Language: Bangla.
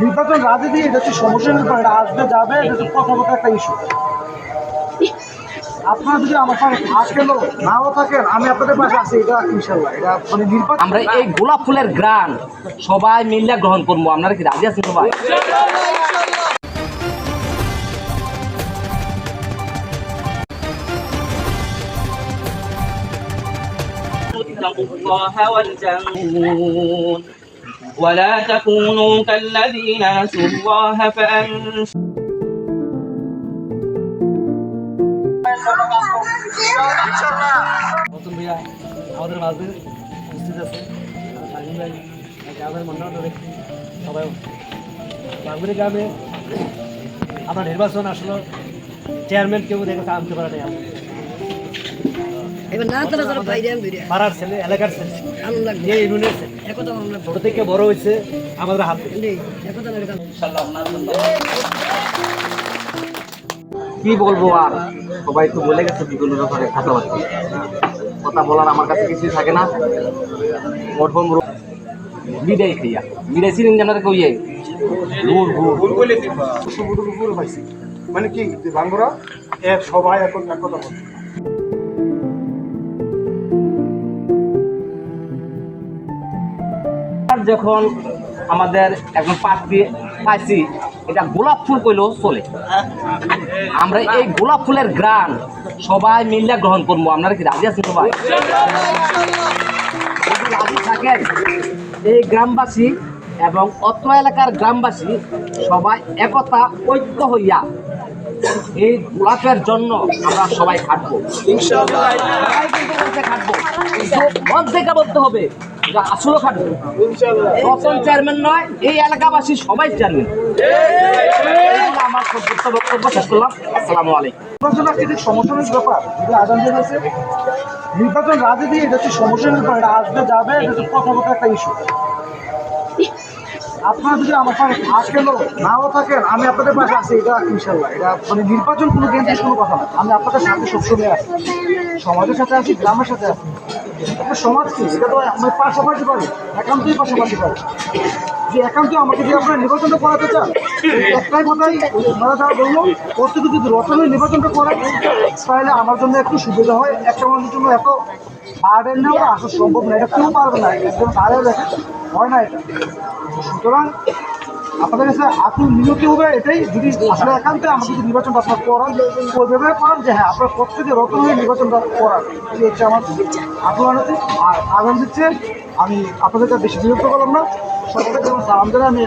নির্বাচন রাজনীতি এটা হচ্ছে সমস্যার ব্যাপার, এটা আসবে যাবে, এটা হচ্ছে প্রথমত একটা ইস্যু। আপনারা যদি আমার সঙ্গে থাকেন নাও থাকেন, আমি আপনাদের পাশে আছি, এটা ইনশাল্লাহ। এটা মানে নির্বাচন আমরা এই গোলাপ ফুলের গ্রান সবাই মিলে গ্রহণ করবো। আপনারা কি রাজি আছেন সবাই? ولا تكونوا كالذين نسوا الله فأنساهم নতুন ভাইয়া আমাদের মাঝে উপস্থিত আছে, শাহিন ভাই, আমাদের মন্ডল ব্যক্তি সবাই। বাগুড়ি গ্রামে আপনার নির্বাচন আসলে চেয়ারম্যান কেউ দেখে আনতে পারে নাই। পাড়ার ছেলে, এলাকার ছেলে, যে ইউনিয়নের ছেলে, ছোট থেকে বড় হয়েছে আমাদের হাতে। কি বলবো আর, সবাই তো বলে গেছে বিভিন্ন ব্যাপারে কথা বলার আমার কাছে কিছুই থাকে না। প্রথম বিদায় খাইয়া বিদায় ছিলেন যে আপনাদের কইয়ে পাইছি মানে কি বাঙ্গুরা এক সবাই এখন এক কথা বলছে। যখন আমাদের এখন প্রার্থী পাইছি, এটা গোলাপ ফুল কইলেও চলে। আমরা এই গোলাপ ফুলের গ্রান সবাই মিলে গ্রহণ করবো। আপনারা কি রাজি আছেন সবাই? যদি রাজি থাকেন, এই গ্রামবাসী এবং অত্র এলাকার গ্রামবাসী সবাই একতা ঐক্য হইয়া এই গোলাপের জন্য আমরা সবাই খাটবো। সবাই কিন্তু বলতে খাটবো, মন থেকে বলতে হবে আসলে খাটবো। প্রথম চেয়ারম্যান নয়, এই এলাকাবাসী সবাই চেয়ারম্যান। আমার বক্তব্য শেষ করলাম। আসসালামু আলাইকুম। সমস্যার ব্যাপার নির্বাচন রাজনীতি এটা হচ্ছে সমস্যার ব্যাপার, এটা আসবে যাবে, এটা হচ্ছে প্রথমত একটা ইস্যু। আপনারা যদি আমার সঙ্গে থাকেন নাও থাকেন, আমি আপনাদের পাশে আছি, এটা ইনশাল্লাহ। এটা মানে নির্বাচন কোনো কেন্দ্রের কোনো কথা না, আমি আপনাদের সাথে সবসময় আছি, সমাজের সাথে আছি, গ্রামের সাথে আছি। একটা সমাজ কি এটা তো আমি পাশাপাশি পারি, একান্তই পাশাপাশি পারি। যে একান্ত আমাকে যদি আপনারা নির্বাচনটা করাতে চান, একটাই কথাই ওনারা যারা বললো, প্রত্যেকে যদি রচনায় নির্বাচনটা করেন তাহলে আমার জন্য একটু সুবিধা হয়। একটা মানুষের জন্য এত বার্ডেন নেওয়া আসা সম্ভব না, এটা কেউ পারবে না, একদম তারাও দেখে হয় না এটা। সুতরাং আপনাদের কাছে আকুল মিনতি হবে এটাই, যদি আসলে একান্তে আমাকে যদি নির্বাচনটা আপনার করান, ওইভাবে করান যে হ্যাঁ আপনার প্রত্যেকে রতন হয়ে নির্বাচনটা করান, এই হচ্ছে আমার আকুল আনতে। আর আগাম দিচ্ছে, আমি আপনাদের কাছে বেশি বিরক্ত করলাম না, সকলকে যেমন সালাম জানাই আমি।